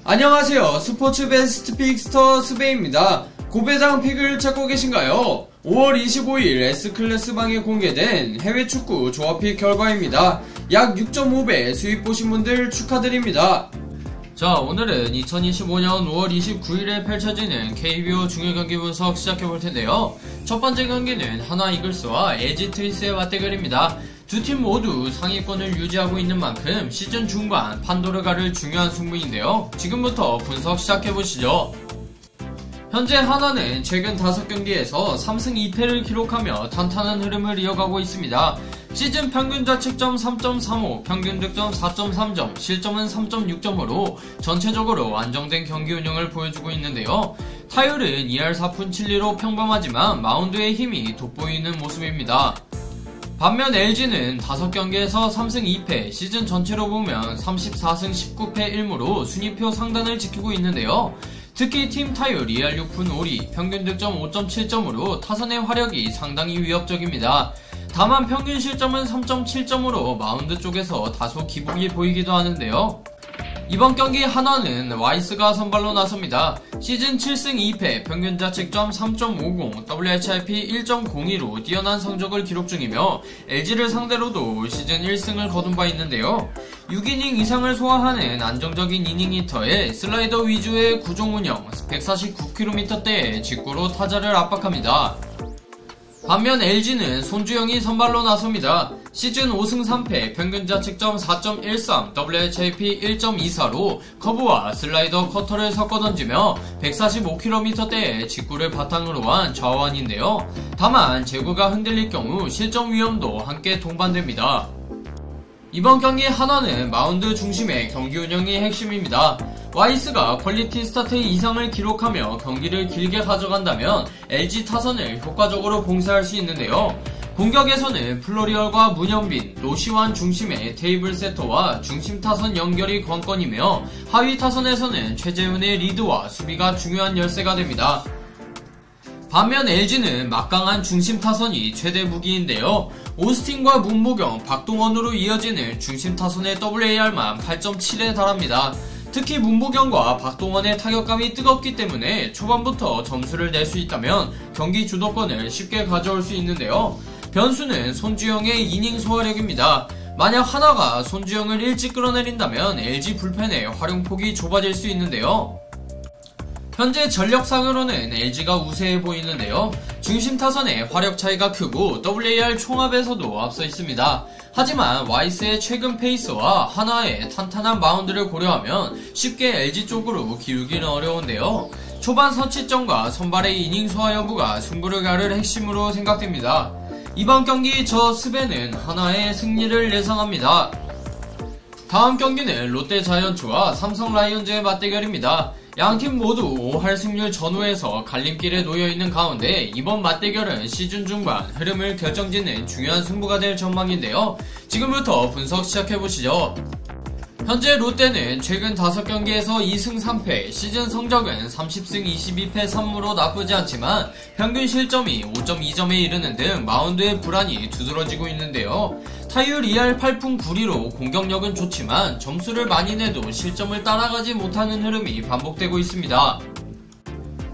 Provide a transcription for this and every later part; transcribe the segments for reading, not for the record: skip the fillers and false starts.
안녕하세요. 스포츠 베스트 픽스터 스베입니다. 고배당 픽을 찾고 계신가요? 5월 25일 S클래스방에 공개된 해외 축구 조합픽 결과입니다. 약 6.5배 수익 보신 분들 축하드립니다. 자, 오늘은 2025년 5월 29일에 펼쳐지는 KBO 중요 경기 분석 시작해볼 텐데요. 첫 번째 경기는 하나 이글스와 LG 트윈스의 맞대결입니다. 두 팀 모두 상위권을 유지하고 있는 만큼 시즌 중반 판도를 가를 중요한 승부인데요. 지금부터 분석 시작해보시죠. 현재 하나는 최근 5경기에서 3승 2패를 기록하며 탄탄한 흐름을 이어가고 있습니다. 시즌 평균 자책점 3.35, 평균 득점 4.3점, 실점은 3.6점으로 전체적으로 안정된 경기 운영을 보여주고 있는데요. 타율은 2할 4푼 7리로 평범하지만 마운드의 힘이 돋보이는 모습입니다. 반면 LG는 5경기에서 3승 2패, 시즌 전체로 보면 34승 19패 1무로 순위표 상단을 지키고 있는데요. 특히 팀 타율 2할 6푼 5리, 평균 득점 5.7점으로 타선의 화력이 상당히 위협적입니다. 다만 평균 실점은 3.7점으로 마운드 쪽에서 다소 기복이 보이기도 하는데요. 이번 경기 한화는 와이스가 선발로 나섭니다. 시즌 7승 2패, 평균 자책점 3.50, WHIP 1.02로 뛰어난 성적을 기록 중이며 LG를 상대로도 올 시즌 1승을 거둔 바 있는데요. 6이닝 이상을 소화하는 안정적인 이닝 히터에 슬라이더 위주의 구종 운영, 149km대의 직구로 타자를 압박합니다. 반면 LG는 손주영이 선발로 나섭니다. 시즌 5승 3패, 평균 자책점 4.13, WHIP 1.24로 커브와 슬라이더 커터를 섞어 던지며 145km대의 직구를 바탕으로 한 좌완인데요. 다만 제구가 흔들릴 경우 실점 위험도 함께 동반됩니다. 이번 경기 한화는 마운드 중심의 경기 운영이 핵심입니다. 와이스가 퀄리티 스타트 이상을 기록하며 경기를 길게 가져간다면 LG 타선을 효과적으로 봉쇄할 수 있는데요. 공격에서는 플로리얼과 문현빈, 노시환 중심의 테이블 세터와 중심 타선 연결이 관건이며 하위 타선에서는 최재훈의 리드와 수비가 중요한 열쇠가 됩니다. 반면 LG는 막강한 중심 타선이 최대 무기인데요. 오스틴과 문보경, 박동원으로 이어지는 중심 타선의 WAR만 8.7에 달합니다. 특히 문보경과 박동원의 타격감이 뜨겁기 때문에 초반부터 점수를 낼 수 있다면 경기 주도권을 쉽게 가져올 수 있는데요. 변수는 손주영의 이닝 소화력입니다. 만약 하나가 손주영을 일찍 끌어내린다면 LG 불펜의 활용폭이 좁아질 수 있는데요. 현재 전력상으로는 LG가 우세해 보이는데요. 중심 타선의 화력 차이가 크고 WAR 총합에서도 앞서 있습니다. 하지만 와이스의 최근 페이스와 하나의 탄탄한 마운드를 고려하면 쉽게 LG 쪽으로 기울기는 어려운데요. 초반 선취점과 선발의 이닝 소화 여부가 승부를 가를 핵심으로 생각됩니다. 이번 경기 저 스베는 하나의 승리를 예상합니다. 다음 경기는 롯데 자이언츠와 삼성 라이온즈의 맞대결입니다. 양팀 모두 5할 승률 전후에서 갈림길에 놓여있는 가운데 이번 맞대결은 시즌 중반 흐름을 결정짓는 중요한 승부가 될 전망인데요. 지금부터 분석 시작해보시죠. 현재 롯데는 최근 5경기에서 2승 3패, 시즌 성적은 30승 22패 3무로 나쁘지 않지만 평균 실점이 5.2점에 이르는 등 마운드의 불안이 두드러지고 있는데요. 타율 2할 8푼 9리로 공격력은 좋지만 점수를 많이 내도 실점을 따라가지 못하는 흐름이 반복되고 있습니다.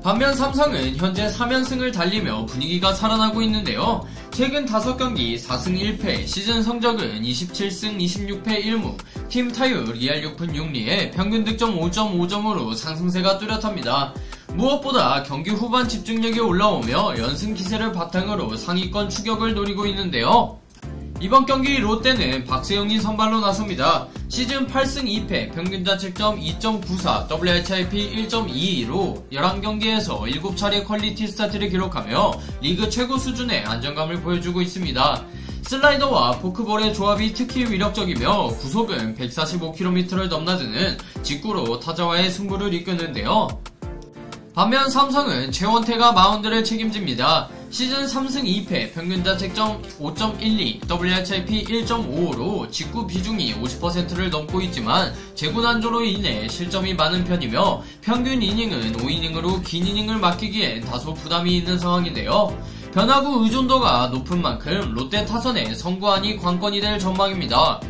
반면 삼성은 현재 3연승을 달리며 분위기가 살아나고 있는데요. 최근 5경기 4승 1패, 시즌 성적은 27승 26패 1무, 팀 타율 2할 6푼 6리에 평균 득점 5.5점으로 상승세가 뚜렷합니다. 무엇보다 경기 후반 집중력이 올라오며 연승 기세를 바탕으로 상위권 추격을 노리고 있는데요. 이번 경기 롯데는 박세영이 선발로 나섭니다. 시즌 8승 2패, 평균 자책점 2.94, WHIP 1.22로 11경기에서 7차례 퀄리티 스타트를 기록하며 리그 최고 수준의 안정감을 보여주고 있습니다. 슬라이더와 포크볼의 조합이 특히 위력적이며 구속은 145km를 넘나드는 직구로 타자와의 승부를 이끄는데요. 반면 삼성은 최원태가 마운드를 책임집니다. 시즌 3승 2패, 평균 자책점 5.12, WHIP 1.55로 직구 비중이 50%를 넘고 있지만 제구 난조로 인해 실점이 많은 편이며 평균 이닝은 5이닝으로 긴 이닝을 맡기기엔 다소 부담이 있는 상황인데요. 변화구 의존도가 높은 만큼 롯데 타선의 선구안이 관건이 될 전망입니다.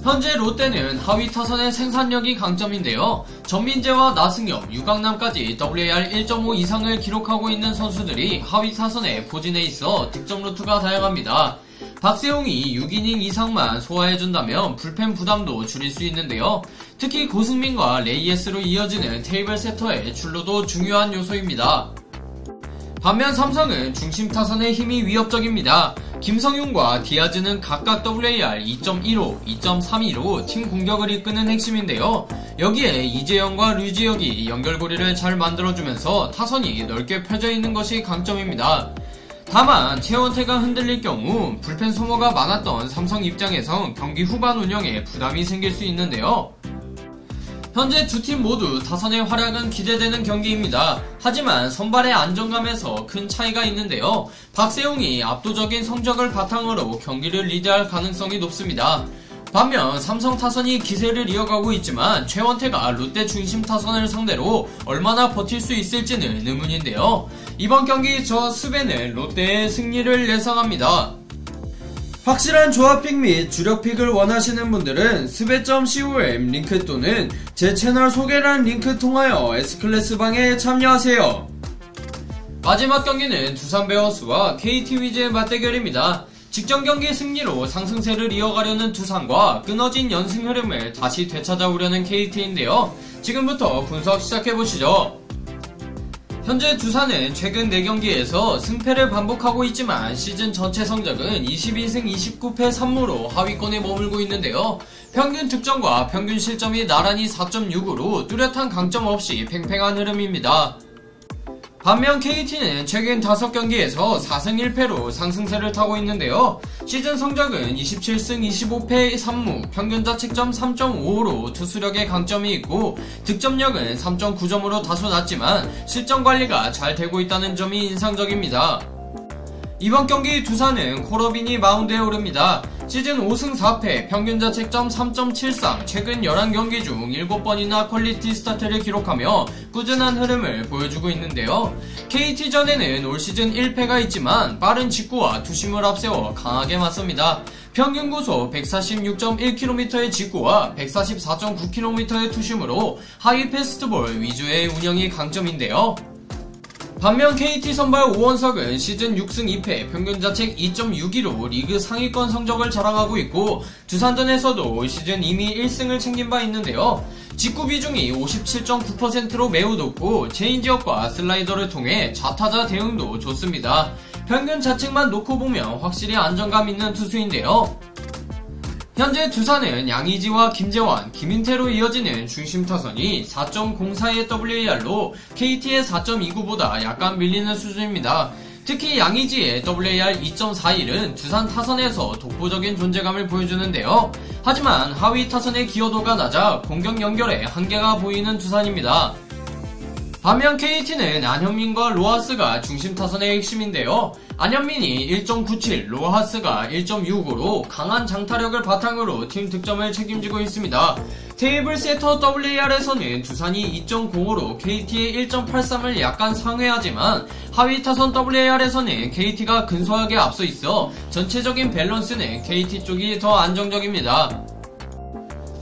현재 롯데는 하위 타선의 생산력이 강점인데요. 전민재와 나승엽, 유강남까지 WAR 1.5 이상을 기록하고 있는 선수들이 하위 타선에 포진해 있어 득점 루트가 다양합니다. 박세웅이 6이닝 이상만 소화해준다면 불펜 부담도 줄일 수 있는데요. 특히 고승민과 레이에스로 이어지는 테이블 세터의 출루도 중요한 요소입니다. 반면 삼성은 중심 타선의 힘이 위협적입니다. 김성윤과 디아즈는 각각 WAR 2.15, 2.32로 팀 공격을 이끄는 핵심인데요. 여기에 이재영과 류지혁이 연결고리를 잘 만들어주면서 타선이 넓게 펴져 있는 것이 강점입니다. 다만 최원태가 흔들릴 경우 불펜 소모가 많았던 삼성 입장에선 경기 후반 운영에 부담이 생길 수 있는데요. 현재 두 팀 모두 타선의 활약은 기대되는 경기입니다. 하지만 선발의 안정감에서 큰 차이가 있는데요. 박세웅이 압도적인 성적을 바탕으로 경기를 리드할 가능성이 높습니다. 반면 삼성 타선이 기세를 이어가고 있지만 최원태가 롯데 중심 타선을 상대로 얼마나 버틸 수 있을지는 의문인데요. 이번 경기 저 수배는 롯데의 승리를 예상합니다. 확실한 조합픽 및 주력픽을 원하시는 분들은 스베.com 링크 또는 제 채널 소개란 링크 통하여 S클래스방에 참여하세요. 마지막 경기는 두산 베어스와 KT 위즈의 맞대결입니다. 직전 경기 승리로 상승세를 이어가려는 두산과 끊어진 연승 흐름을 다시 되찾아오려는 KT인데요. 지금부터 분석 시작해보시죠. 현재 두산은 최근 4경기에서 승패를 반복하고 있지만 시즌 전체 성적은 22승 29패 3무로 하위권에 머물고 있는데요. 평균 득점과 평균 실점이 나란히 4.6으로 뚜렷한 강점 없이 팽팽한 흐름입니다. 반면 KT는 최근 5경기에서 4승 1패로 상승세를 타고 있는데요. 시즌 성적은 27승 25패 3무, 평균 자책점 3.55로 투수력에 강점이 있고 득점력은 3.9점으로 다소 낮지만 실점 관리가 잘 되고 있다는 점이 인상적입니다. 이번 경기 두산은 콜어빈이 마운드에 오릅니다. 시즌 5승 4패, 평균 자책점 3.73, 최근 11경기 중 7번이나 퀄리티 스타트를 기록하며 꾸준한 흐름을 보여주고 있는데요. KT전에는 올 시즌 1패가 있지만 빠른 직구와 투심을 앞세워 강하게 맞섭니다. 평균 구속 146.1km의 직구와 144.9km의 투심으로 하이 패스트볼 위주의 운영이 강점인데요. 반면 KT 선발 오원석은 시즌 6승 2패, 평균 자책 2.62로 리그 상위권 성적을 자랑하고 있고 두산전에서도 올 시즌 이미 1승을 챙긴 바 있는데요. 직구 비중이 57.9%로 매우 높고 체인지업과 슬라이더를 통해 좌타자 대응도 좋습니다. 평균 자책만 놓고 보면 확실히 안정감 있는 투수인데요. 현재 두산은 양의지와 김재환, 김인태로 이어지는 중심 타선이 4.04의 WAR로 KT의 4.29보다 약간 밀리는 수준입니다. 특히 양의지의 WAR 2.41은 두산 타선에서 독보적인 존재감을 보여주는데요. 하지만 하위 타선의 기여도가 낮아 공격 연결에 한계가 보이는 두산입니다. 반면 KT는 안현민과 로하스가 중심 타선의 핵심인데요. 안현민이 1.97, 로하스가 1.65로 강한 장타력을 바탕으로 팀 득점을 책임지고 있습니다. 테이블 세터 WAR에서는 두산이 2.05로 KT의 1.83을 약간 상회하지만 하위 타선 WAR에서는 KT가 근소하게 앞서 있어 전체적인 밸런스는 KT 쪽이 더 안정적입니다.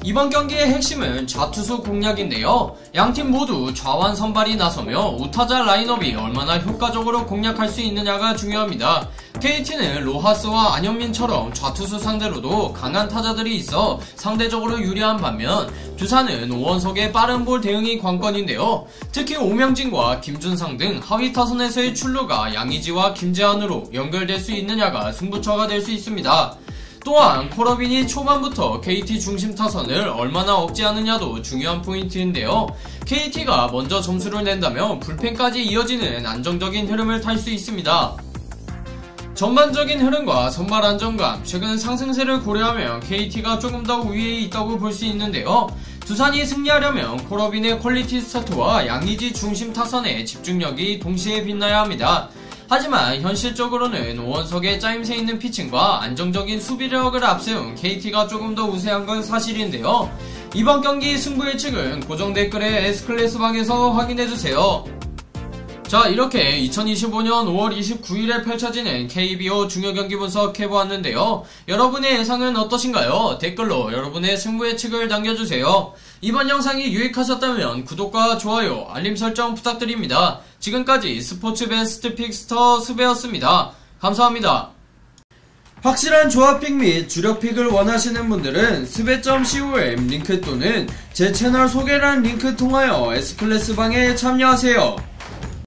이번 경기의 핵심은 좌투수 공략인데요. 양팀 모두 좌완 선발이 나서며 우타자 라인업이 얼마나 효과적으로 공략할 수 있느냐가 중요합니다. KT는 로하스와 안현민처럼 좌투수 상대로도 강한 타자들이 있어 상대적으로 유리한 반면 두산은 오원석의 빠른 볼 대응이 관건인데요. 특히 오명진과 김준상 등 하위 타선에서의 출루가 양의지와 김재환으로 연결될 수 있느냐가 승부처가 될 수 있습니다. 또한 콜어빈이 초반부터 KT 중심 타선을 얼마나 억제하느냐도 중요한 포인트인데요. KT가 먼저 점수를 낸다면 불펜까지 이어지는 안정적인 흐름을 탈 수 있습니다. 전반적인 흐름과 선발 안정감, 최근 상승세를 고려하면 KT가 조금 더 우위에 있다고 볼 수 있는데요. 두산이 승리하려면 콜어빈의 퀄리티 스타트와 양의지 중심 타선의 집중력이 동시에 빛나야 합니다. 하지만 현실적으로는 오원석의 짜임새 있는 피칭과 안정적인 수비력을 앞세운 KT가 조금 더 우세한 건 사실인데요. 이번 경기 승부 예측은 고정 댓글에 S클래스방에서 확인해주세요. 자, 이렇게 2025년 5월 29일에 펼쳐지는 KBO 중요 경기 분석 해보았는데요. 여러분의 예상은 어떠신가요? 댓글로 여러분의 승부 예측을 남겨주세요. 이번 영상이 유익하셨다면 구독과 좋아요, 알림 설정 부탁드립니다. 지금까지 스포츠 베스트 픽스터 수배였습니다. 감사합니다. 확실한 조합픽 및 주력픽을 원하시는 분들은 스베.com 링크 또는 제 채널 소개란 링크 통하여 S클래스방에 참여하세요.